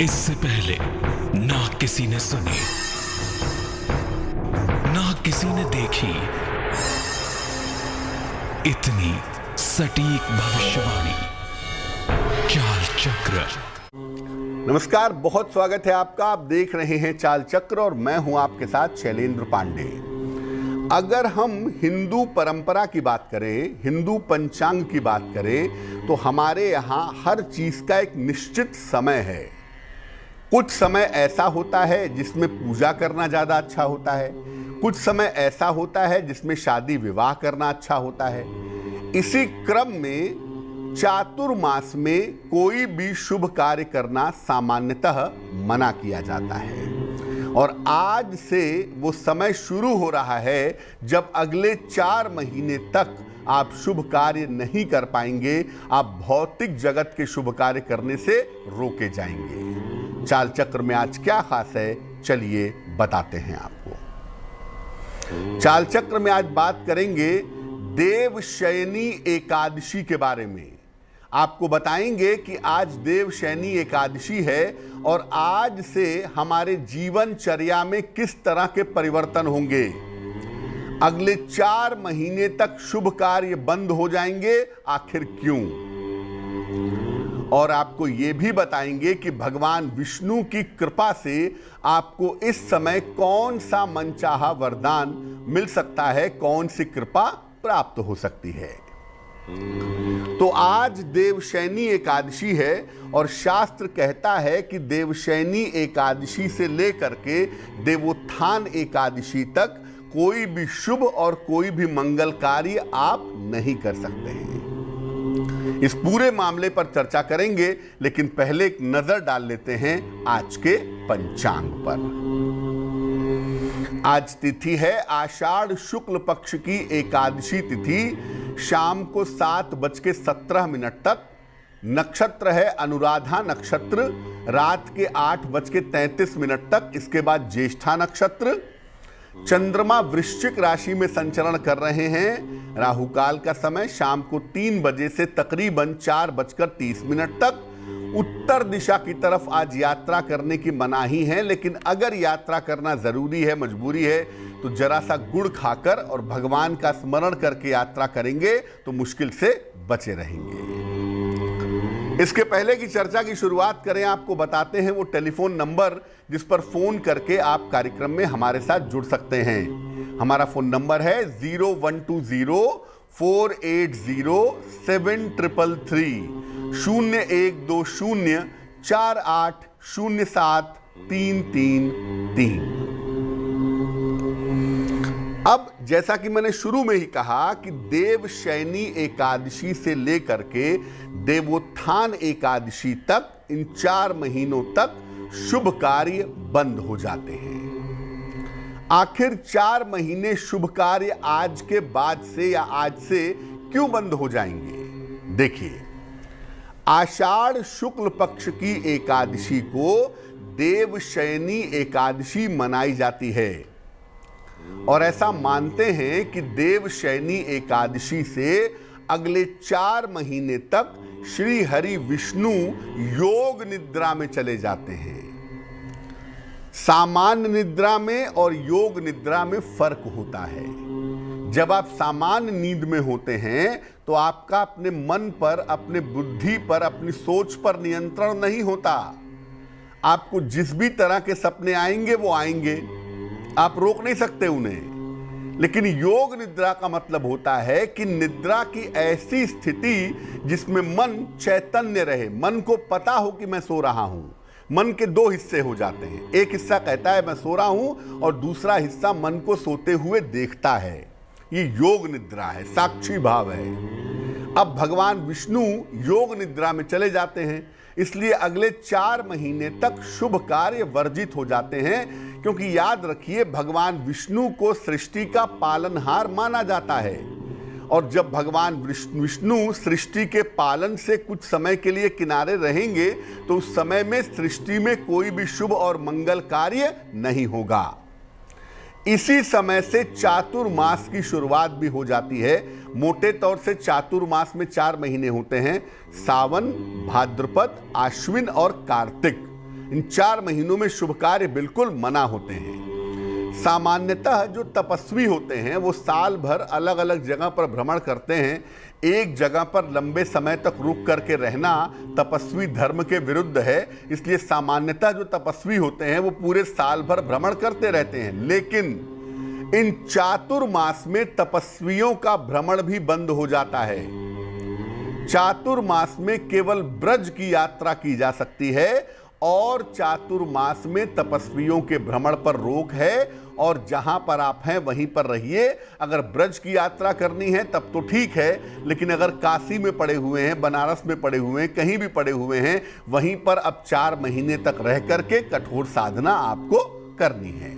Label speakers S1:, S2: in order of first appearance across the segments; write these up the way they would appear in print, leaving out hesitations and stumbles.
S1: इससे पहले ना किसी ने सुनी, ना किसी ने देखी इतनी सटीक भविष्यवाणी। चाल चक्र।
S2: नमस्कार, बहुत स्वागत है आपका। आप देख रहे हैं चाल चक्र और मैं हूं आपके साथ शैलेंद्र पांडे। अगर हम हिंदू परंपरा की बात करें, हिंदू पंचांग की बात करें, तो हमारे यहाँ हर चीज का एक निश्चित समय है। कुछ समय ऐसा होता है जिसमें पूजा करना ज्यादा अच्छा होता है, कुछ समय ऐसा होता है जिसमें शादी विवाह करना अच्छा होता है। इसी क्रम में चातुर्मास में कोई भी शुभ कार्य करना सामान्यतः मना किया जाता है। और आज से वो समय शुरू हो रहा है जब अगले 4 महीने तक आप शुभ कार्य नहीं कर पाएंगे, आप भौतिक जगत के शुभ कार्य करने से रोके जाएंगे। चाल चक्र में आज क्या खास है, चलिए बताते हैं आपको। चाल चक्र में आज बात करेंगे देवशयनी एकादशी के बारे में। आपको बताएंगे कि आज देवशयनी एकादशी है और आज से हमारे जीवनचर्या में किस तरह के परिवर्तन होंगे। अगले 4 महीने तक शुभ कार्य बंद हो जाएंगे, आखिर क्यों? और आपको यह भी बताएंगे कि भगवान विष्णु की कृपा से आपको इस समय कौन सा मनचाहा वरदान मिल सकता है, कौन सी कृपा प्राप्त हो सकती है। तो आज देवशयनी एकादशी है और शास्त्र कहता है कि देवशयनी एकादशी से लेकर के देवोत्थान एकादशी तक कोई भी शुभ और कोई भी मंगल कार्य आप नहीं कर सकते हैं। इस पूरे मामले पर चर्चा करेंगे, लेकिन पहले एक नजर डाल लेते हैं आज के पंचांग पर। आज तिथि है आषाढ़ शुक्ल पक्ष की एकादशी तिथि। शाम को 7:17 तक। नक्षत्र है अनुराधा नक्षत्र, रात के 8:33 तक। इसके बाद ज्येष्ठा नक्षत्र। चंद्रमा वृश्चिक राशि में संचरण कर रहे हैं। राहु काल का समय शाम को 3 बजे से तकरीबन 4:30 तक। उत्तर दिशा की तरफ आज यात्रा करने की मनाही है, लेकिन अगर यात्रा करना जरूरी है, मजबूरी है, तो जरा सा गुड़ खाकर और भगवान का स्मरण करके यात्रा करेंगे तो मुश्किल से बचे रहेंगे। इसके पहले की चर्चा की शुरुआत करें, आपको बताते हैं वो टेलीफोन नंबर जिस पर फोन करके आप कार्यक्रम में हमारे साथ जुड़ सकते हैं। हमारा फोन नंबर है 0120-480-7333 0120-4807-333। अब जैसा कि मैंने शुरू में ही कहा कि देवशयनी एकादशी से लेकर के देवोत्थान एकादशी तक, इन 4 महीनों तक शुभ कार्य बंद हो जाते हैं। आखिर 4 महीने शुभ कार्य आज के बाद से या आज से क्यों बंद हो जाएंगे? देखिए, आषाढ़ शुक्ल पक्ष की एकादशी को देवशयनी एकादशी मनाई जाती है और ऐसा मानते हैं कि देवशयनी एकादशी से अगले 4 महीने तक श्री हरि विष्णु योग निद्रा में चले जाते हैं। सामान्य निद्रा में और योग निद्रा में फर्क होता है। जब आप सामान्य नींद में होते हैं तो आपका अपने मन पर, अपने बुद्धि पर, अपनी सोच पर नियंत्रण नहीं होता। आपको जिस भी तरह के सपने आएंगे वो आएंगे, आप रोक नहीं सकते उन्हें। लेकिन योग निद्रा का मतलब होता है कि निद्रा की ऐसी स्थिति जिसमें मन चैतन्य रहे, मन को पता हो कि मैं सो रहा हूं। मन के 2 हिस्से हो जाते हैं, एक हिस्सा कहता है मैं सो रहा हूं और दूसरा हिस्सा मन को सोते हुए देखता है। ये योग निद्रा है, साक्षी भाव है। अब भगवान विष्णु योग निद्रा में चले जाते हैं, इसलिए अगले 4 महीने तक शुभ कार्य वर्जित हो जाते हैं। क्योंकि याद रखिए, भगवान विष्णु को सृष्टि का पालनहार माना जाता है और जब भगवान विष्णु सृष्टि के पालन से कुछ समय के लिए किनारे रहेंगे तो उस समय में सृष्टि में कोई भी शुभ और मंगल कार्य नहीं होगा। इसी समय से चातुर्मास की शुरुआत भी हो जाती है। मोटे तौर से चातुर्मास में 4 महीने होते हैं, सावन, भाद्रपद, आश्विन और कार्तिक। इन 4 महीनों में शुभ कार्य बिल्कुल मना होते हैं। सामान्यतः जो तपस्वी होते हैं वो साल भर अलग अलग जगह पर भ्रमण करते हैं। एक जगह पर लंबे समय तक रुक करके रहना तपस्वी धर्म के विरुद्ध है, इसलिए सामान्यतः जो तपस्वी होते हैं वो पूरे साल भर भ्रमण करते रहते हैं। लेकिन इन चातुर्मास में तपस्वियों का भ्रमण भी बंद हो जाता है। चातुर्मास में केवल ब्रज की यात्रा की जा सकती है और चातुर्मास में तपस्वियों के भ्रमण पर रोक है और जहां पर आप हैं वहीं पर रहिए। अगर ब्रज की यात्रा करनी है तब तो ठीक है, लेकिन अगर काशी में पड़े हुए हैं, बनारस में पड़े हुए हैं, कहीं भी पड़े हुए हैं, वहीं पर अब 4 महीने तक रह करके कठोर साधना आपको करनी है।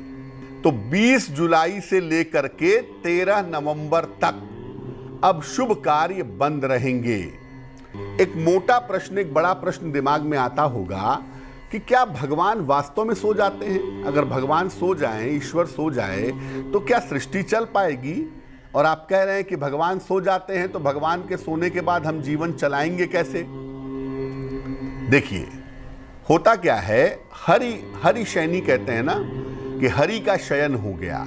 S2: तो 20 जुलाई से लेकर के 13 नवंबर तक अब शुभ कार्य बंद रहेंगे। एक मोटा प्रश्न, एक बड़ा प्रश्न दिमाग में आता होगा कि क्या भगवान वास्तव में सो जाते हैं? अगर भगवान सो जाएं, ईश्वर सो जाए, तो क्या सृष्टि चल पाएगी? और आप कह रहे हैं कि भगवान सो जाते हैं तो भगवान के सोने के बाद हम जीवन चलाएंगे कैसे? देखिए, होता क्या है, हरि शयनी कहते हैं ना कि हरि का शयन हो गया,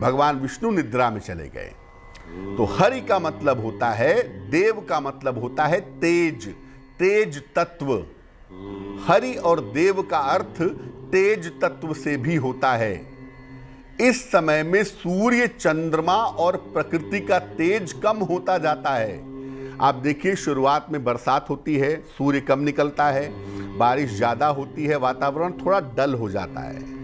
S2: भगवान विष्णु निद्रा में चले गए। तो हरि का मतलब होता है, देव का मतलब होता है तेज, तेज तत्व। हरि और देव का अर्थ तेज तत्व से भी होता है। इस समय में सूर्य, चंद्रमा और प्रकृति का तेज कम होता जाता है। आप देखिए, शुरुआत में बरसात होती है, सूर्य कम निकलता है, बारिश ज्यादा होती है, वातावरण थोड़ा डल हो जाता है।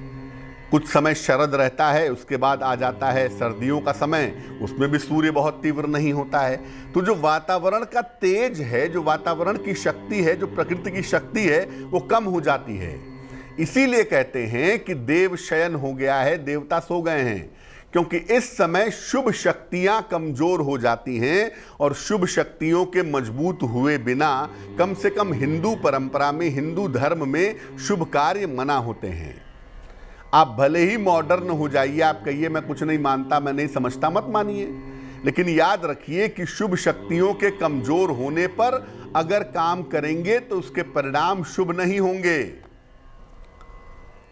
S2: कुछ समय शरद रहता है, उसके बाद आ जाता है सर्दियों का समय, उसमें भी सूर्य बहुत तीव्र नहीं होता है। तो जो वातावरण का तेज है, जो वातावरण की शक्ति है, जो प्रकृति की शक्ति है, वो कम हो जाती है। इसीलिए कहते हैं कि देव शयन हो गया है, देवता सो गए हैं, क्योंकि इस समय शुभ शक्तियां कमजोर हो जाती हैं और शुभ शक्तियों के मजबूत हुए बिना कम से कम हिंदू परंपरा में, हिंदू धर्म में शुभ कार्य मना होते हैं। आप भले ही मॉडर्न हो जाइए, आप कहिए मैं कुछ नहीं मानता, मैं नहीं समझता, मत मानिए, लेकिन याद रखिए कि शुभ शक्तियों के कमजोर होने पर अगर काम करेंगे तो उसके परिणाम शुभ नहीं होंगे।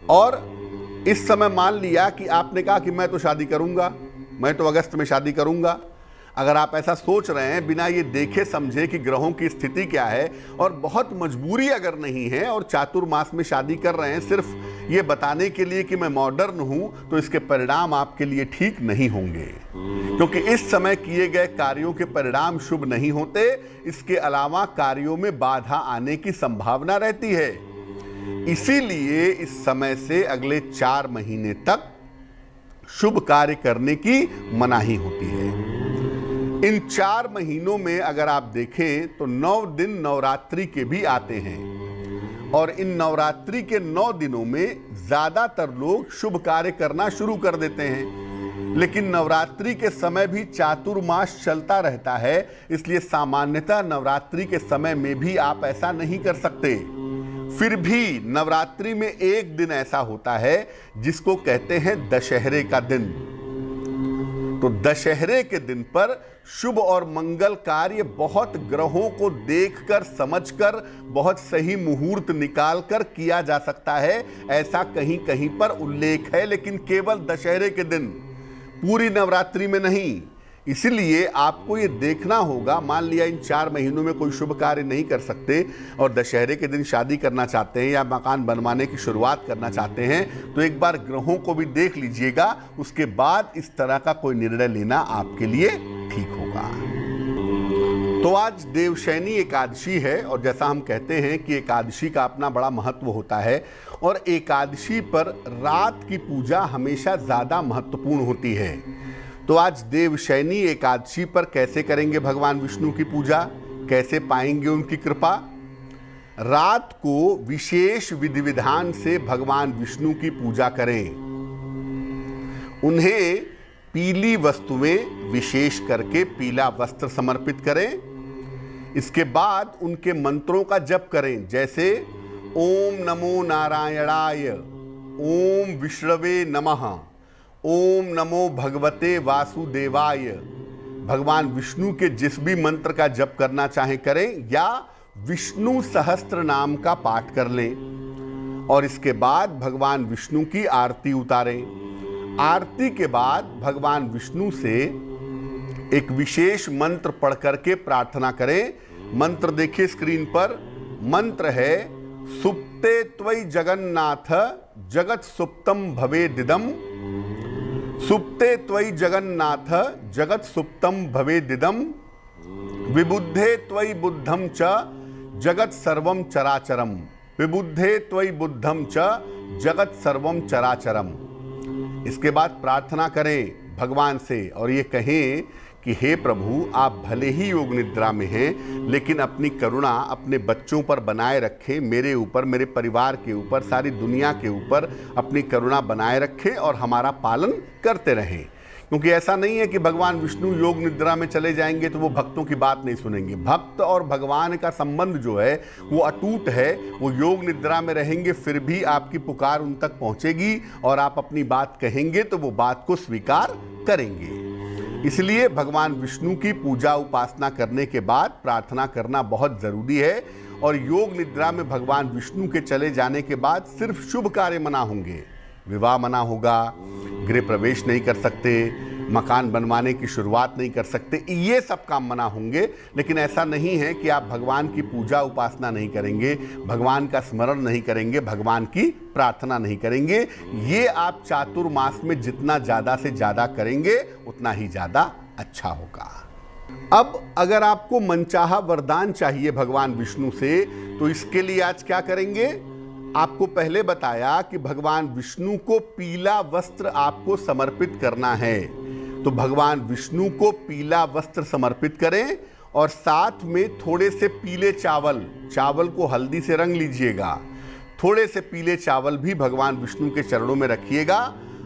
S2: और इस समय मान लिया कि आपने कहा कि मैं तो शादी करूंगा, मैं तो अगस्त में शादी करूंगा। अगर आप ऐसा सोच रहे हैं बिना ये देखे समझे कि ग्रहों की स्थिति क्या है, और बहुत मजबूरी अगर नहीं है और चातुर्मास में शादी कर रहे हैं सिर्फ ये बताने के लिए कि मैं मॉडर्न हूं, तो इसके परिणाम आपके लिए ठीक नहीं होंगे, क्योंकि इस समय किए गए कार्यों के परिणाम शुभ नहीं होते। इसके अलावा कार्यों में बाधा आने की संभावना रहती है। इसीलिए इस समय से अगले 4 महीने तक शुभ कार्य करने की मनाही होती है। इन 4 महीनों में अगर आप देखें तो 9 दिन नवरात्रि के भी आते हैं, और इन नवरात्रि के 9 दिनों में ज्यादातर लोग शुभ कार्य करना शुरू कर देते हैं। लेकिन नवरात्रि के समय भी चातुर्मास चलता रहता है, इसलिए सामान्यतः नवरात्रि के समय में भी आप ऐसा नहीं कर सकते। फिर भी नवरात्रि में एक दिन ऐसा होता है जिसको कहते हैं दशहरे का दिन। तो दशहरे के दिन पर शुभ और मंगल कार्य बहुत ग्रहों को देखकर, समझकर, बहुत सही मुहूर्त निकालकर किया जा सकता है, ऐसा कहीं कहीं पर उल्लेख है, लेकिन केवल दशहरे के दिन, पूरी नवरात्रि में नहीं। इसलिए आपको ये देखना होगा, मान लिया इन 4 महीनों में कोई शुभ कार्य नहीं कर सकते और दशहरे के दिन शादी करना चाहते हैं या मकान बनवाने की शुरुआत करना चाहते हैं, तो एक बार ग्रहों को भी देख लीजिएगा, उसके बाद इस तरह का कोई निर्णय लेना आपके लिए ठीक होगा। तो आज देवशयनी एकादशी है, और जैसा हम कहते हैं कि एकादशी का अपना बड़ा महत्व होता है, और एकादशी पर रात की पूजा हमेशा ज़्यादा महत्वपूर्ण होती है। तो आज देवशयनी एकादशी पर कैसे करेंगे भगवान विष्णु की पूजा, कैसे पाएंगे उनकी कृपा? रात को विशेष विधि विधान से भगवान विष्णु की पूजा करें। उन्हें पीली वस्तुएं, विशेष करके पीला वस्त्र समर्पित करें। इसके बाद उनके मंत्रों का जप करें, जैसे ओम नमो नारायणाय, ओम विष्णवे नमः, ओम नमो भगवते वासुदेवाय। भगवान विष्णु के जिस भी मंत्र का जप करना चाहें करें, या विष्णु सहस्त्र नाम का पाठ कर लें। और इसके बाद भगवान विष्णु की आरती उतारें। आरती के बाद भगवान विष्णु से एक विशेष मंत्र पढ़ करके प्रार्थना करें। मंत्र देखिए स्क्रीन पर। मंत्र है सुप्ते त्वयि जगन्नाथ जगत सुप्तम भवेदिदम। सुप्ते त्वयि जगन्नाथ जगत सुप्तम भवेदिदम। विबुद्धे त्वयि बुद्धम च जगत सर्वम चराचरम। विबुद्धे त्वयि बुद्धम च जगत सर्वम चराचरम। इसके बाद प्रार्थना करें भगवान से और ये कहें कि हे प्रभु, आप भले ही योग निद्रा में हैं, लेकिन अपनी करुणा अपने बच्चों पर बनाए रखें, मेरे ऊपर, मेरे परिवार के ऊपर, सारी दुनिया के ऊपर अपनी करुणा बनाए रखें और हमारा पालन करते रहें। क्योंकि ऐसा नहीं है कि भगवान विष्णु योग निद्रा में चले जाएंगे तो वो भक्तों की बात नहीं सुनेंगे। भक्त और भगवान का संबंध जो है वो अटूट है। वो योग निद्रा में रहेंगे फिर भी आपकी पुकार उन तक पहुंचेगी और आप अपनी बात कहेंगे तो वो बात को स्वीकार करेंगे। इसलिए भगवान विष्णु की पूजा उपासना करने के बाद प्रार्थना करना बहुत जरूरी है। और योग निद्रा में भगवान विष्णु के चले जाने के बाद सिर्फ शुभ कार्य मना होंगे। विवाह मना होगा, गृह प्रवेश नहीं कर सकते, मकान बनवाने की शुरुआत नहीं कर सकते, ये सब काम मना होंगे। लेकिन ऐसा नहीं है कि आप भगवान की पूजा उपासना नहीं करेंगे, भगवान का स्मरण नहीं करेंगे, भगवान की प्रार्थना नहीं करेंगे। ये आप चातुर्मास में जितना ज़्यादा से ज़्यादा करेंगे उतना ही ज़्यादा अच्छा होगा। अब अगर आपको मनचाहा वरदान चाहिए भगवान विष्णु से तो इसके लिए आज क्या करेंगे? आपको पहले बताया कि भगवान विष्णु को पीला वस्त्र आपको समर्पित करना है। तो भगवान विष्णु को पीला वस्त्र समर्पित करें और साथ में थोड़े से पीले चावल को हल्दी से रंग लीजिएगा। थोड़े से पीले चावल भी भगवान विष्णु के चरणों में रखिएगा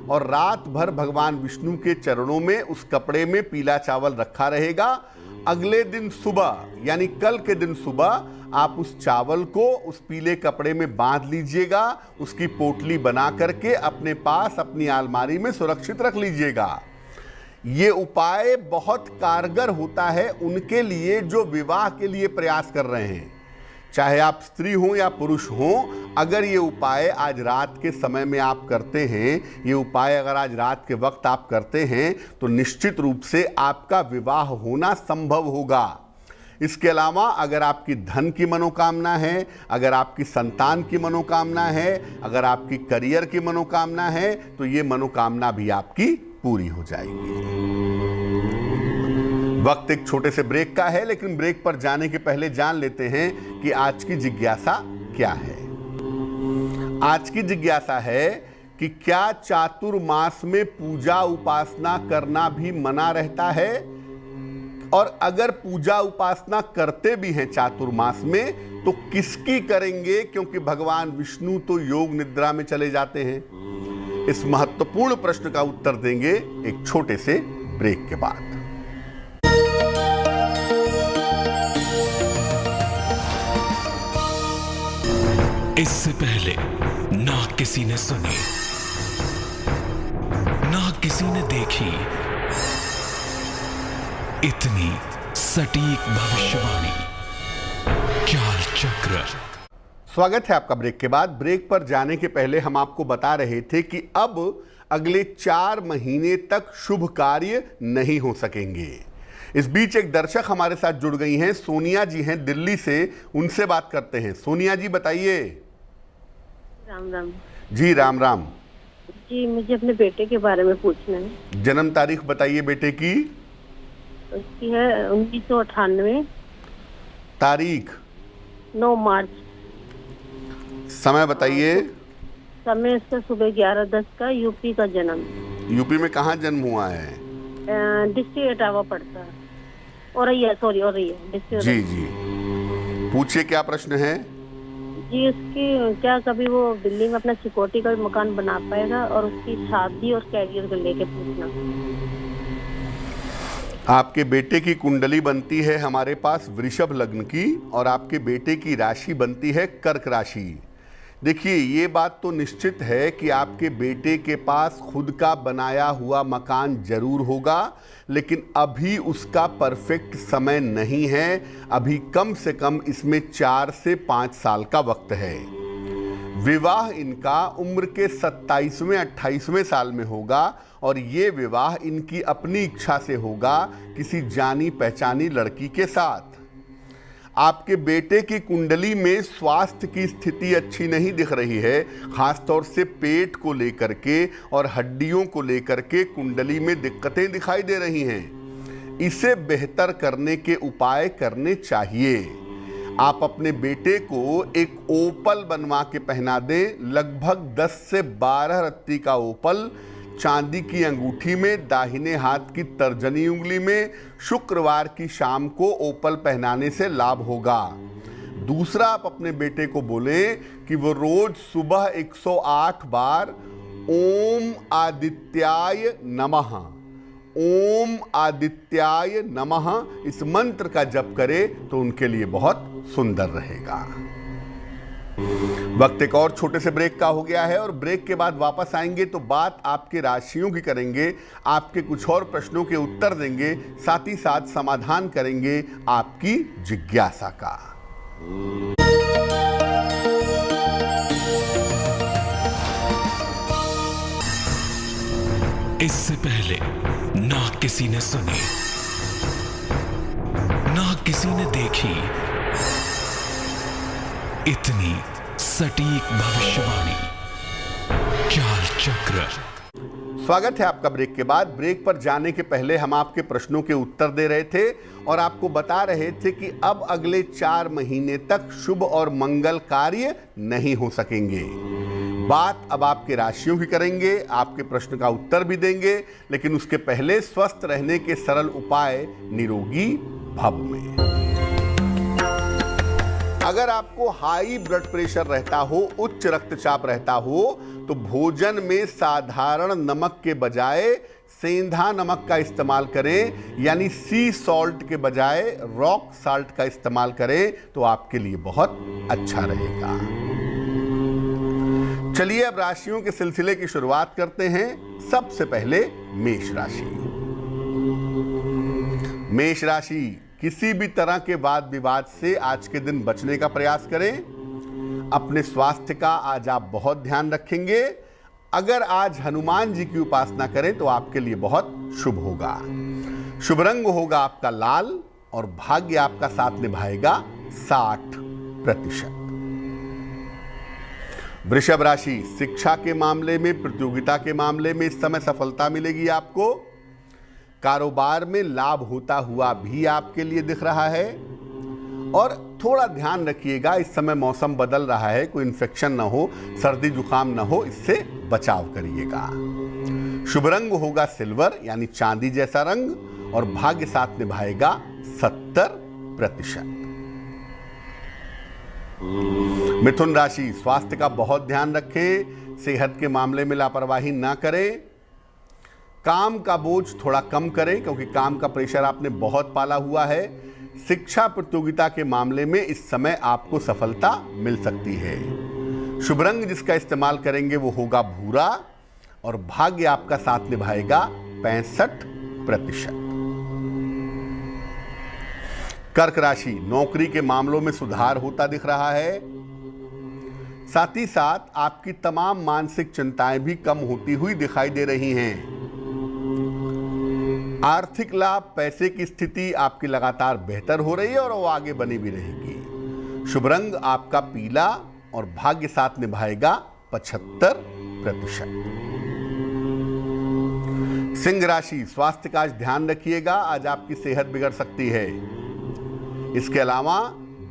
S2: और रात भर भगवान विष्णु के चरणों में उस कपड़े में पीला चावल रखा रहेगा। अगले दिन सुबह यानी कल के दिन सुबह आप उस चावल को उस पीले कपड़े में बांध लीजिएगा, उसकी पोटली बना करके अपने पास अपनी अलमारी में सुरक्षित रख लीजिएगा। ये उपाय बहुत कारगर होता है उनके लिए जो विवाह के लिए प्रयास कर रहे हैं, चाहे आप स्त्री हो या पुरुष हो। अगर ये उपाय आज रात के समय में आप करते हैं, ये उपाय अगर आज रात के वक्त आप करते हैं तो निश्चित रूप से आपका विवाह होना संभव होगा। इसके अलावा अगर आपकी धन की मनोकामना है, अगर आपकी संतान की मनोकामना है, अगर आपकी करियर की मनोकामना है तो ये मनोकामना भी आपकी पूरी हो जाएगी। वक्त एक छोटे से ब्रेक का है, लेकिन ब्रेक पर जाने के पहले जान लेते हैं कि आज की जिज्ञासा क्या है। आज की जिज्ञासा है कि क्या चातुर्मास में पूजा उपासना करना भी मना रहता है? और अगर पूजा उपासना करते भी हैं चातुर्मास में तो किसकी करेंगे? क्योंकि भगवान विष्णु तो योग निद्रा में चले जाते हैं। इस महत्वपूर्ण प्रश्न का उत्तर देंगे एक छोटे से ब्रेक के बाद।
S1: इससे पहले ना किसी ने सुनी, ना किसी ने देखी इतनी सटीक भविष्यवाणी। चाल चक्र।
S2: स्वागत है आपका ब्रेक के बाद। ब्रेक पर जाने के पहले हम आपको बता रहे थे कि अब अगले 4 महीने तक शुभ कार्य नहीं हो सकेंगे। इस बीच एक दर्शक हमारे साथ जुड़ गई हैं, सोनिया जी हैं दिल्ली से, उनसे बात करते हैं। सोनिया जी बताइए।
S3: राम राम
S2: जी। राम राम
S3: जी, मुझे अपने बेटे के बारे में पूछना है।
S2: जन्म तारीख बताइए बेटे की।
S3: उसकी है 1998,
S2: तारीख
S3: 9 मार्च।
S2: समय बताइए।
S3: समय इसका सुबह 11:10 का। यूपी का जन्म।
S2: यूपी में कहाँ जन्म हुआ है?
S3: डिस्ट्रिक्ट इटावा पड़ता है। औरैया डिस्ट्रिक्ट।
S2: जी जी, पूछिए क्या प्रश्न है।
S3: जी, उसकी क्या कभी वो दिल्ली में अपना सिक्योरिटी का मकान बना पाएगा? और उसकी शादी और कैरियर को लेके पूछना।
S2: आपके बेटे की कुंडली बनती है हमारे पास वृषभ लग्न की और आपके बेटे की राशि बनती है कर्क राशि। देखिए, ये बात तो निश्चित है कि आपके बेटे के पास खुद का बनाया हुआ मकान जरूर होगा, लेकिन अभी उसका परफेक्ट समय नहीं है। अभी कम से कम इसमें 4 से 5 साल का वक्त है। विवाह इनका उम्र के 27वें 28वें साल में होगा और ये विवाह इनकी अपनी इच्छा से होगा किसी जानी पहचानी लड़की के साथ। आपके बेटे की कुंडली में स्वास्थ्य की स्थिति अच्छी नहीं दिख रही है, खासतौर से पेट को लेकर के और हड्डियों को लेकर के कुंडली में दिक्कतें दिखाई दे रही हैं। इसे बेहतर करने के उपाय करने चाहिए। आप अपने बेटे को एक ओपल बनवा के पहना दें, लगभग 10 से 12 रत्ती का ओपल चांदी की अंगूठी में, दाहिने हाथ की तर्जनी उंगली में, शुक्रवार की शाम को ओपल पहनाने से लाभ होगा। दूसरा, आप अपने बेटे को बोलें कि वो रोज सुबह 108 बार ओम आदित्याय नमः, ओम आदित्याय नमः इस मंत्र का जप करे तो उनके लिए बहुत सुंदर रहेगा। वक्त एक और छोटे से ब्रेक का हो गया है और ब्रेक के बाद वापस आएंगे तो बात आपके राशियों की करेंगे, आपके कुछ और प्रश्नों के उत्तर देंगे, साथ ही साथ समाधान करेंगे आपकी जिज्ञासा का।
S1: इससे पहले ना किसी ने सुनी, ना किसी ने देखी इतनी सटीक भविष्यवाणी। चाल चक्र।
S2: स्वागत है आपका ब्रेक के बाद। ब्रेक पर जाने के पहले हम आपके प्रश्नों के उत्तर दे रहे थे और आपको बता रहे थे कि अब अगले 4 महीने तक शुभ और मंगल कार्य नहीं हो सकेंगे। बात अब आपके राशियों की करेंगे, आपके प्रश्न का उत्तर भी देंगे, लेकिन उसके पहले स्वस्थ रहने के सरल उपाय निरोगी भव में। अगर आपको हाई ब्लड प्रेशर रहता हो, उच्च रक्तचाप रहता हो, तो भोजन में साधारण नमक के बजाय सेंधा नमक का इस्तेमाल करें, यानी सी सॉल्ट के बजाय रॉक साल्ट का इस्तेमाल करें तो आपके लिए बहुत अच्छा रहेगा। चलिए अब राशियों के सिलसिले की शुरुआत करते हैं। सबसे पहले मेष राशि। मेष राशि, किसी भी तरह के वाद विवाद से आज के दिन बचने का प्रयास करें। अपने स्वास्थ्य का आज आप बहुत ध्यान रखेंगे। अगर आज हनुमान जी की उपासना करें तो आपके लिए बहुत शुभ होगा। शुभ रंग होगा आपका लाल और भाग्य आपका साथ निभाएगा 60%। वृषभ राशि, शिक्षा के मामले में, प्रतियोगिता के मामले में इस समय सफलता मिलेगी आपको। कारोबार में लाभ होता हुआ भी आपके लिए दिख रहा है और थोड़ा ध्यान रखिएगा, इस समय मौसम बदल रहा है, कोई इन्फेक्शन ना हो, सर्दी जुकाम ना हो, इससे बचाव करिएगा। शुभ रंग होगा सिल्वर यानी चांदी जैसा रंग और भाग्य साथ निभाएगा 70%। मिथुन राशि, स्वास्थ्य का बहुत ध्यान रखें, सेहत के मामले में लापरवाही ना करें। काम का बोझ थोड़ा कम करें क्योंकि काम का प्रेशर आपने बहुत पाला हुआ है। शिक्षा प्रतियोगिता के मामले में इस समय आपको सफलता मिल सकती है। शुभ रंग जिसका इस्तेमाल करेंगे वो होगा भूरा और भाग्य आपका साथ निभाएगा 65%। कर्क राशि, नौकरी के मामलों में सुधार होता दिख रहा है। साथ ही साथ आपकी तमाम मानसिक चिंताएं भी कम होती हुई दिखाई दे रही हैं। आर्थिक लाभ, पैसे की स्थिति आपकी लगातार बेहतर हो रही है और वो आगे बनी भी रहेगी। शुभ रंग आपका पीला और भाग्य साथ निभाएगा 75%। सिंह राशि, स्वास्थ्य का आज ध्यान रखिएगा, आज आपकी सेहत बिगड़ सकती है। इसके अलावा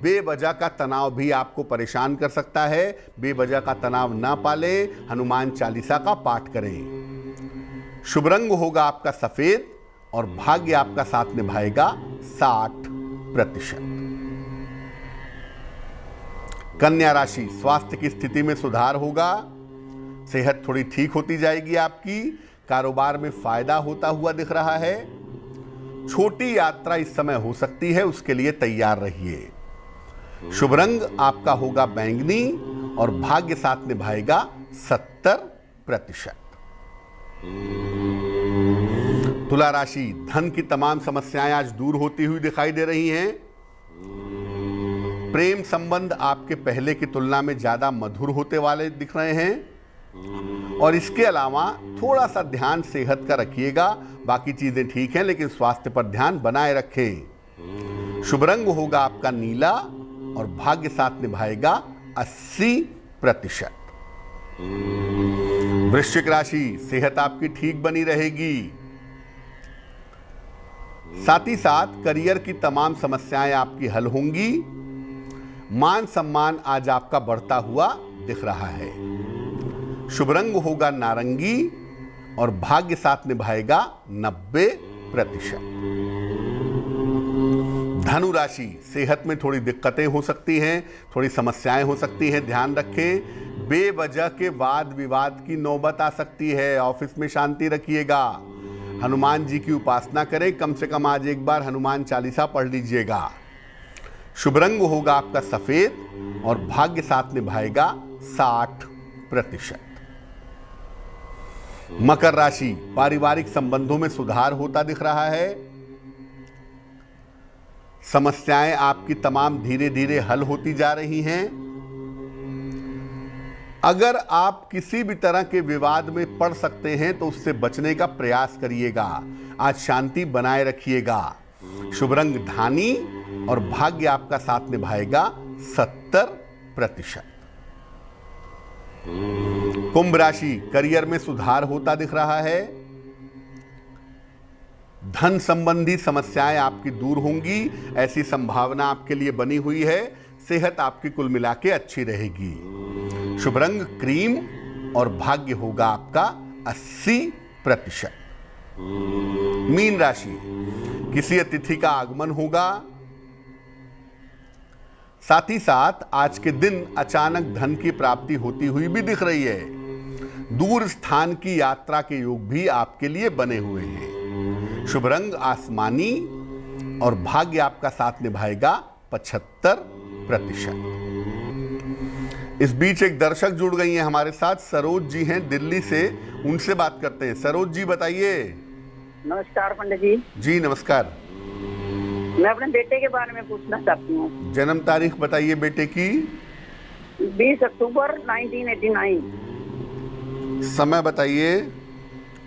S2: बेवजह का तनाव भी आपको परेशान कर सकता है। बेवजह का तनाव ना पाले, हनुमान चालीसा का पाठ करें। शुभ रंग होगा आपका सफेद और भाग्य आपका साथ निभाएगा 60%। कन्या राशि, स्वास्थ्य की स्थिति में सुधार होगा, सेहत थोड़ी ठीक होती जाएगी आपकी। कारोबार में फायदा होता हुआ दिख रहा है। छोटी यात्रा इस समय हो सकती है, उसके लिए तैयार रहिए। शुभ रंग आपका होगा बैंगनी और भाग्य साथ निभाएगा 70%। तुला राशि, धन की तमाम समस्याएं आज दूर होती हुई दिखाई दे रही हैं। प्रेम संबंध आपके पहले की तुलना में ज्यादा मधुर होते वाले दिख रहे हैं। और इसके अलावा थोड़ा सा ध्यान सेहत का रखिएगा, बाकी चीजें ठीक हैं लेकिन स्वास्थ्य पर ध्यान बनाए रखें। शुभ रंग होगा आपका नीला और भाग्य साथ निभाएगा 80%। वृश्चिक राशि, सेहत आपकी ठीक बनी रहेगी। साथ ही साथ करियर की तमाम समस्याएं आपकी हल होंगी। मान सम्मान आज आपका बढ़ता हुआ दिख रहा है। शुभ रंग होगा नारंगी और भाग्य साथ निभाएगा 90%। धनु राशि, सेहत में थोड़ी दिक्कतें हो सकती हैं, थोड़ी समस्याएं हो सकती हैं, ध्यान रखें। बेवजह के वाद विवाद की नौबत आ सकती है। ऑफिस में शांति रखिएगा। हनुमान जी की उपासना करें, कम से कम आज एक बार हनुमान चालीसा पढ़ लीजिएगा। शुभ रंग होगा आपका सफेद और भाग्य साथ निभाएगा 60%। मकर राशि, पारिवारिक संबंधों में सुधार होता दिख रहा है। समस्याएं आपकी तमाम धीरे धीरे हल होती जा रही हैं। अगर आप किसी भी तरह के विवाद में पड़ सकते हैं तो उससे बचने का प्रयास करिएगा। आज शांति बनाए रखिएगा। शुभ रंग धानी और भाग्य आपका साथ निभाएगा 70%। कुंभ राशि, करियर में सुधार होता दिख रहा है। धन संबंधी समस्याएं आपकी दूर होंगी, ऐसी संभावना आपके लिए बनी हुई है। सेहत आपकी कुल मिला के अच्छी रहेगी। शुभ रंग क्रीम और भाग्य होगा आपका 80%। मीन राशि, किसी अतिथि का आगमन होगा। साथ ही साथ आज के दिन अचानक धन की प्राप्ति होती हुई भी दिख रही है। दूर स्थान की यात्रा के योग भी आपके लिए बने हुए हैं। शुभ रंग आसमानी और भाग्य आपका साथ निभाएगा 75%। इस बीच एक दर्शक जुड़ गई हैं हमारे साथ, सरोज जी हैं दिल्ली से, उनसे बात करते हैं। सरोज जी बताइए।
S4: नमस्कार पंडित जी। जी
S2: नमस्कार।
S4: मैं अपने बेटे के बारे में पूछना चाहती हूँ।
S2: जन्म तारीख बताइए बेटे की।
S4: 20 अक्टूबर 1989।
S2: समय बताइए।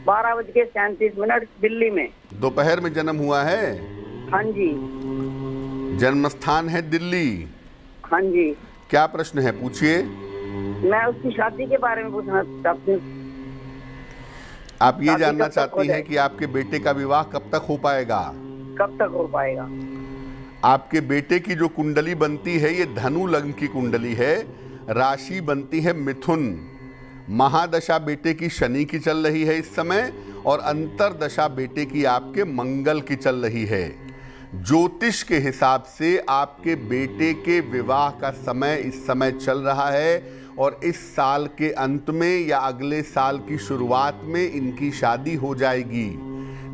S4: 12:37 दिल्ली में।
S2: दोपहर में जन्म हुआ है?
S4: हाँ जी।
S2: जन्म स्थान है दिल्ली?
S4: हाँ जी।
S2: क्या प्रश्न है, पूछिए।
S4: मैं उसकी शादी के बारे में पूछना चाहती हूँ।
S2: आप ये जानना चाहती हैं कि आपके बेटे का विवाह कब तक हो पाएगा?
S4: कब तक हो पाएगा?
S2: आपके बेटे की जो कुंडली बनती है ये धनु लग्न की कुंडली है। राशि बनती है मिथुन। महादशा बेटे की शनि की चल रही है इस समय, और अंतरदशा बेटे की आपके मंगल की चल रही है। ज्योतिष के हिसाब से आपके बेटे के विवाह का समय इस समय चल रहा है, और इस साल के अंत में या अगले साल की शुरुआत में इनकी शादी हो जाएगी।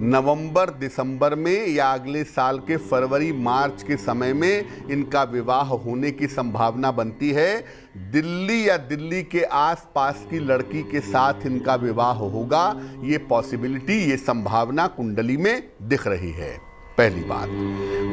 S2: नवंबर दिसंबर में या अगले साल के फरवरी मार्च के समय में इनका विवाह होने की संभावना बनती है। दिल्ली या दिल्ली के आसपास की लड़की के साथ इनका विवाह होगा, ये पॉसिबिलिटी, ये संभावना कुंडली में दिख रही है। पहली बात।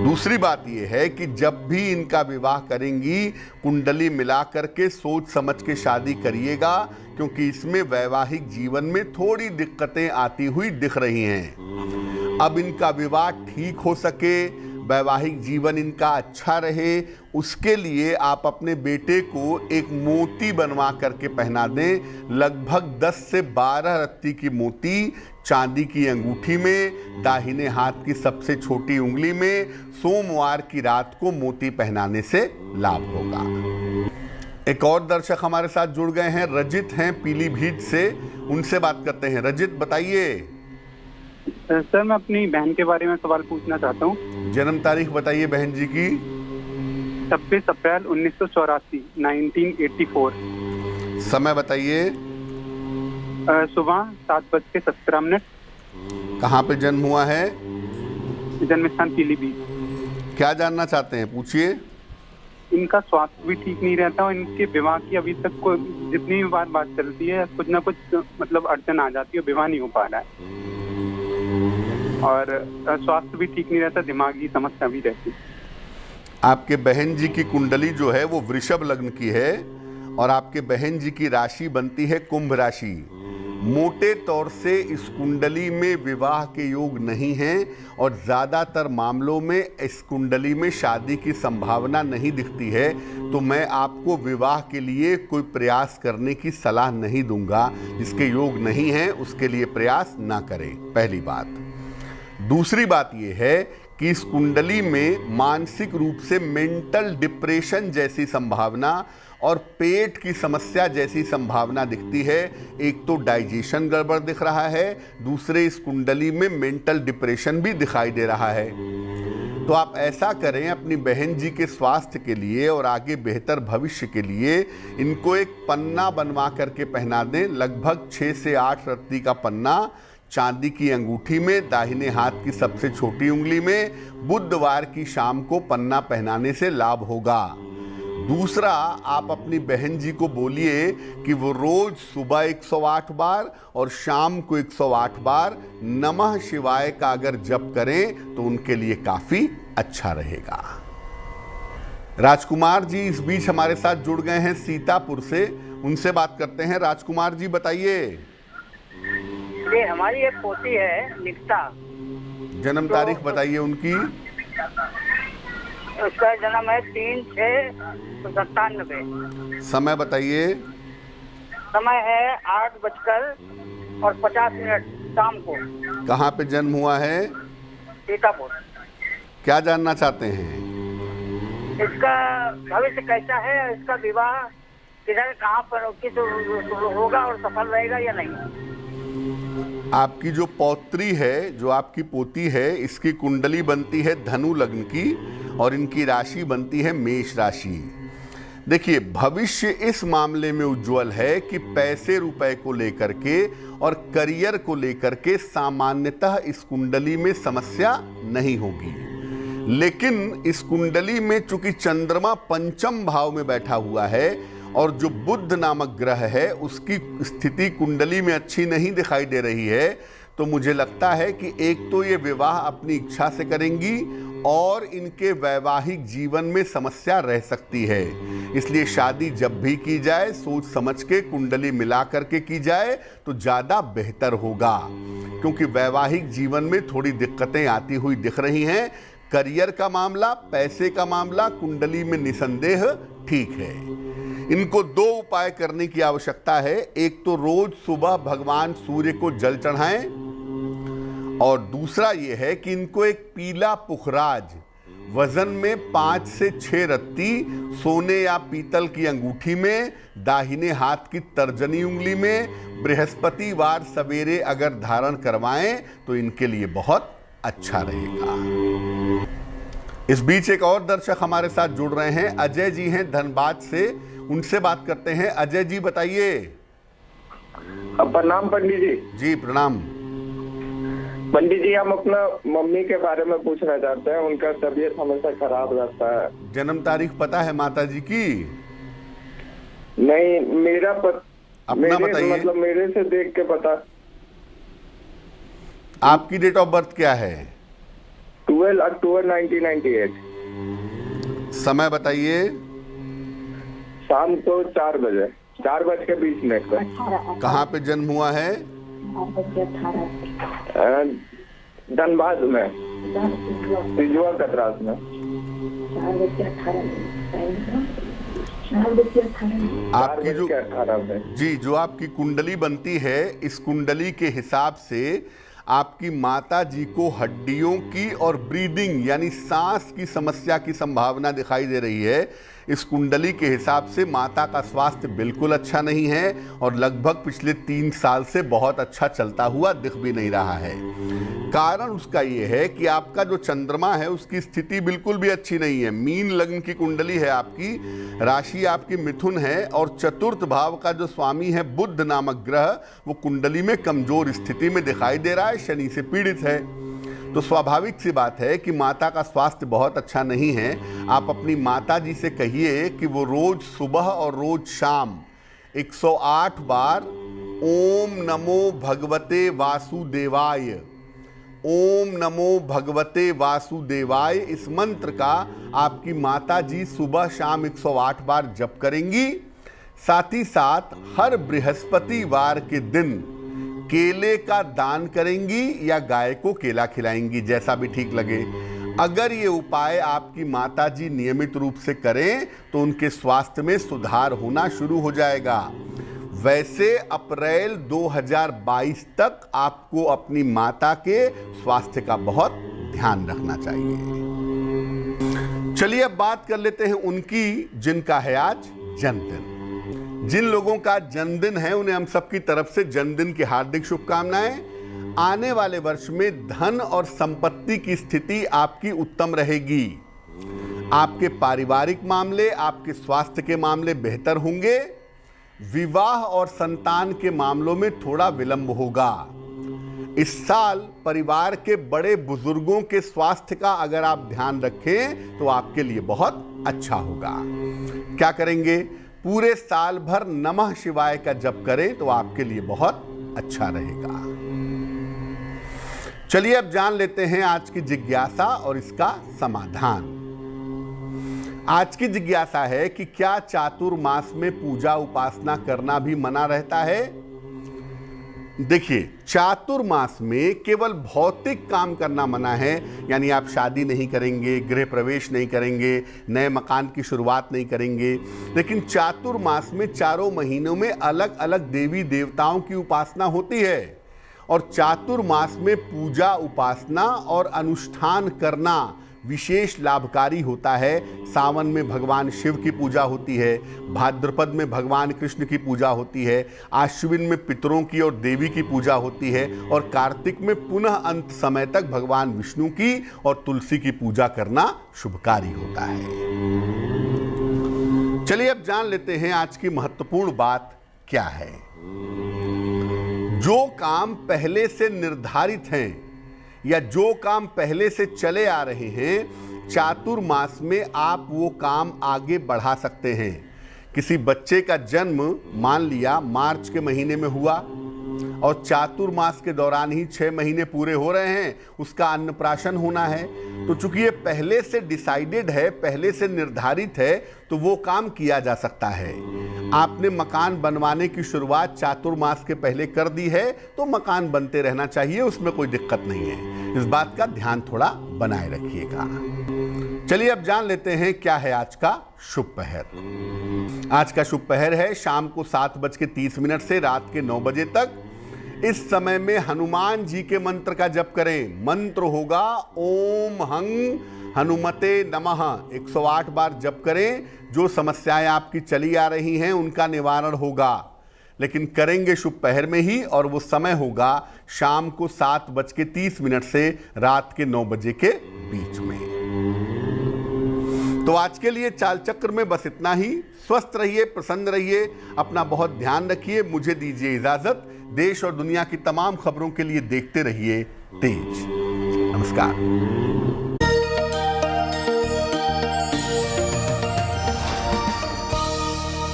S2: दूसरी बात यह है कि जब भी इनका विवाह करेंगी कुंडली मिला करके सोच समझ के शादी करिएगा, क्योंकि इसमें वैवाहिक जीवन में थोड़ी दिक्कतें आती हुई दिख रही हैं। अब इनका विवाह ठीक हो सके, वैवाहिक जीवन इनका अच्छा रहे, उसके लिए आप अपने बेटे को एक मोती बनवा करके पहना दें। लगभग 10 से 12 रत्ती की मोती चांदी की अंगूठी में, दाहिने हाथ की सबसे छोटी उंगली में, सोमवार की रात को मोती पहनाने से लाभ होगा। एक और दर्शक हमारे साथ जुड़ गए हैं, रजित हैं पीलीभीत से, उनसे बात करते हैं। रजित बताइए।
S5: सर मैं अपनी बहन के बारे में सवाल पूछना चाहता हूँ।
S2: जन्म तारीख बताइए बहन जी की।
S5: 26 अप्रैल 1984, 1984।
S2: समय बताइए।
S5: सुबह 7:17।
S2: कहाँ पे जन्म हुआ है?
S5: जन्म स्थान पीलीभीत।
S2: क्या जानना चाहते हैं, पूछिए।
S5: इनका स्वास्थ्य भी ठीक नहीं रहता और इनके विवाह की अभी तक जितनी भी बात चलती है कुछ ना कुछ मतलब अड़चन आ जाती है, विवाह नहीं हो पा रहा है, और स्वास्थ्य भी ठीक नहीं रहता, दिमागी समस्या भी रहती है।
S2: आपके बहन जी की कुंडली जो है वो वृषभ लग्न की है और आपके बहन जी की राशि बनती है कुंभ राशि। मोटे तौर से इस कुंडली में विवाह के योग नहीं हैं और ज़्यादातर मामलों में इस कुंडली में शादी की संभावना नहीं दिखती है, तो मैं आपको विवाह के लिए कोई प्रयास करने की सलाह नहीं दूंगा। जिसके योग नहीं हैं उसके लिए प्रयास ना करें, पहली बात। दूसरी बात यह है कि इस कुंडली में मानसिक रूप से मेंटल डिप्रेशन जैसी संभावना और पेट की समस्या जैसी संभावना दिखती है। एक तो डाइजेशन गड़बड़ दिख रहा है, दूसरे इस कुंडली में मेंटल डिप्रेशन भी दिखाई दे रहा है। तो आप ऐसा करें, अपनी बहन जी के स्वास्थ्य के लिए और आगे बेहतर भविष्य के लिए इनको एक पन्ना बनवा करके पहना दें। लगभग 6 से 8 रत्ती का पन्ना चांदी की अंगूठी में, दाहिने हाथ की सबसे छोटी उंगली में। बुधवार की शाम को पन्ना पहनाने से लाभ होगा। दूसरा, आप अपनी बहन जी को बोलिए कि वो रोज सुबह 108 बार और शाम को 108 बार नमः शिवाय का अगर जप करें तो उनके लिए काफी अच्छा रहेगा। राजकुमार जी इस बीच हमारे साथ जुड़ गए हैं सीतापुर से, उनसे बात करते हैं। राजकुमार जी बताइए।
S4: ये हमारी एक पोती है निकिता,
S2: जन्म तारीख बताइए उनकी।
S4: उसका जन्म है 3/6/97।
S2: समय बताइए।
S4: समय है 8:50 शाम को।
S2: कहाँ पे जन्म हुआ है?
S4: सीतापुर।
S2: क्या जानना चाहते हैं?
S4: इसका भविष्य कैसा है, इसका विवाह किधर कहाँ पर किस होगा और सफल रहेगा या नहीं?
S2: आपकी जो पौत्री है, जो आपकी पोती है, इसकी कुंडली बनती है धनु लग्न की और इनकी राशि बनती है मेष राशि। देखिए, भविष्य इस मामले में उज्जवल है कि पैसे रुपए को लेकर के और करियर को लेकर के सामान्यतः इस कुंडली में समस्या नहीं होगी। लेकिन इस कुंडली में चूंकि चंद्रमा पंचम भाव में बैठा हुआ है और जो बुध नामक ग्रह है उसकी स्थिति कुंडली में अच्छी नहीं दिखाई दे रही है, तो मुझे लगता है कि एक तो ये विवाह अपनी इच्छा से करेंगी और इनके वैवाहिक जीवन में समस्या रह सकती है। इसलिए शादी जब भी की जाए सोच समझ के कुंडली मिला करके की जाए तो ज़्यादा बेहतर होगा, क्योंकि वैवाहिक जीवन में थोड़ी दिक्कतें आती हुई दिख रही हैं। करियर का मामला, पैसे का मामला कुंडली में निसंदेह ठीक है। इनको 2 उपाय करने की आवश्यकता है। एक तो रोज सुबह भगवान सूर्य को जल चढ़ाएं और दूसरा यह है कि इनको एक पीला पुखराज वजन में 5 से 6 रत्ती सोने या पीतल की अंगूठी में, दाहिने हाथ की तर्जनी उंगली में बृहस्पतिवार सवेरे अगर धारण करवाएं तो इनके लिए बहुत अच्छा रहेगा। इस बीच एक और दर्शक हमारे साथ जुड़ रहे हैं, अजय जी हैं धनबाद से, उनसे बात करते हैं। अजय जी बताइए।
S6: प्रणाम पंडित जी।
S2: जी प्रणाम।
S6: पंडित जी, हम अपना मम्मी के बारे में पूछना चाहते हैं। उनका तबीयत हमेशा खराब रहता है।
S2: जन्म तारीख पता है माता जी की?
S6: नहीं, मेरा
S2: अपना बताइए।
S6: मतलब मेरे से देख के पता।
S2: आपकी डेट ऑफ बर्थ क्या है?
S6: 12 अक्टूबर 1998।
S2: समय बताइए।
S6: शाम को 4 बजे, 4:20 पर।
S2: कहाँ पे जन्म हुआ है?
S6: धनबाद में, सिजुआ कतरास में।
S2: आपकी जो आपकी कुंडली बनती है, इस कुंडली के हिसाब से आपकी माता जी को हड्डियों की और ब्रीदिंग यानी सांस की समस्या की संभावना दिखाई दे रही है। इस कुंडली के हिसाब से माता का स्वास्थ्य बिल्कुल अच्छा नहीं है और लगभग पिछले 3 साल से बहुत अच्छा चलता हुआ दिख भी नहीं रहा है। कारण उसका ये है कि आपका जो चंद्रमा है उसकी स्थिति बिल्कुल भी अच्छी नहीं है। मीन लग्न की कुंडली है आपकी, राशि आपकी मिथुन है और चतुर्थ भाव का जो स्वामी है बुध नामक ग्रह, वो कुंडली में कमजोर स्थिति में दिखाई दे रहा है, शनि से पीड़ित है। तो स्वाभाविक सी बात है कि माता का स्वास्थ्य बहुत अच्छा नहीं है। आप अपनी माता जी से कहिए कि वो रोज सुबह और रोज शाम 108 बार ओम नमो भगवते वासुदेवाय ओम नमो भगवते वासुदेवाय, इस मंत्र का आपकी माता जी सुबह शाम 108 बार जप करेंगी। साथ ही साथ हर बृहस्पतिवार के दिन केले का दान करेंगी या गाय को केला खिलाएंगी, जैसा भी ठीक लगे। अगर ये उपाय आपकी माताजी नियमित रूप से करें तो उनके स्वास्थ्य में सुधार होना शुरू हो जाएगा। वैसे अप्रैल 2022 तक आपको अपनी माता के स्वास्थ्य का बहुत ध्यान रखना चाहिए। चलिए अब बात कर लेते हैं उनकी जिनका है आज जन्मदिन। जिन लोगों का जन्मदिन है उन्हें हम सबकी तरफ से जन्मदिन की हार्दिक शुभकामनाएं। आने वाले वर्ष में धन और संपत्ति की स्थिति आपकी उत्तम रहेगी। आपके पारिवारिक मामले, आपके स्वास्थ्य के मामले बेहतर होंगे। विवाह और संतान के मामलों में थोड़ा विलंब होगा। इस साल परिवार के बड़े बुजुर्गों के स्वास्थ्य का अगर आप ध्यान रखें तो आपके लिए बहुत अच्छा होगा। क्या करेंगे? पूरे साल भर नमः शिवाय का जप करें तो आपके लिए बहुत अच्छा रहेगा। चलिए अब जान लेते हैं आज की जिज्ञासा और इसका समाधान। आज की जिज्ञासा है कि क्या चातुर्मास में पूजा उपासना करना भी मना रहता है? देखिए, चातुर्मास में केवल भौतिक काम करना मना है, यानी आप शादी नहीं करेंगे, गृह प्रवेश नहीं करेंगे, नए मकान की शुरुआत नहीं करेंगे। लेकिन चातुर्मास में चारों महीनों में अलग अलग देवी देवताओं की उपासना होती है और चातुर्मास में पूजा उपासना और अनुष्ठान करना विशेष लाभकारी होता है। सावन में भगवान शिव की पूजा होती है, भाद्रपद में भगवान कृष्ण की पूजा होती है, आश्विन में पितरों की और देवी की पूजा होती है और कार्तिक में पुनः अंत समय तक भगवान विष्णु की और तुलसी की पूजा करना शुभकारी होता है। चलिए अब जान लेते हैं आज की महत्वपूर्ण बात क्या है। जो काम पहले से निर्धारित हैं या जो काम पहले से चले आ रहे हैं, चातुर्मास में आप वो काम आगे बढ़ा सकते हैं। किसी बच्चे का जन्म मान लिया मार्च के महीने में हुआ और चातुर्मास के दौरान ही 6 महीने पूरे हो रहे हैं, उसका अन्नप्राशन होना है। तो चूंकि ये पहले से डिसाइडेड है, पहले से निर्धारित है, तो वो काम किया जा सकता है। आपने मकान बनवाने की शुरुआत चातुर्मास के पहले कर दी है तो मकान बनते रहना चाहिए, उसमें कोई दिक्कत नहीं है। इस बात का ध्यान थोड़ा बनाए रखिएगा। चलिए अब जान लेते हैं क्या है आज का शुभ पहर। आज का शुभ पहर है शाम को 7:30 से रात के 9 बजे तक। इस समय में हनुमान जी के मंत्र का जप करें। मंत्र होगा ओम हं हनुमते नमः। 108 बार जप करें। जो समस्याएं आपकी चली आ रही हैं उनका निवारण होगा, लेकिन करेंगे शुभ पहर में ही और वो समय होगा शाम को 7:30 से रात के 9 बजे के बीच में। तो आज के लिए चाल चक्र में बस इतना ही। स्वस्थ रहिए, प्रसन्न रहिए, अपना बहुत ध्यान रखिए। मुझे दीजिए इजाजत। देश और दुनिया की तमाम खबरों के लिए देखते रहिए तेज। नमस्कार।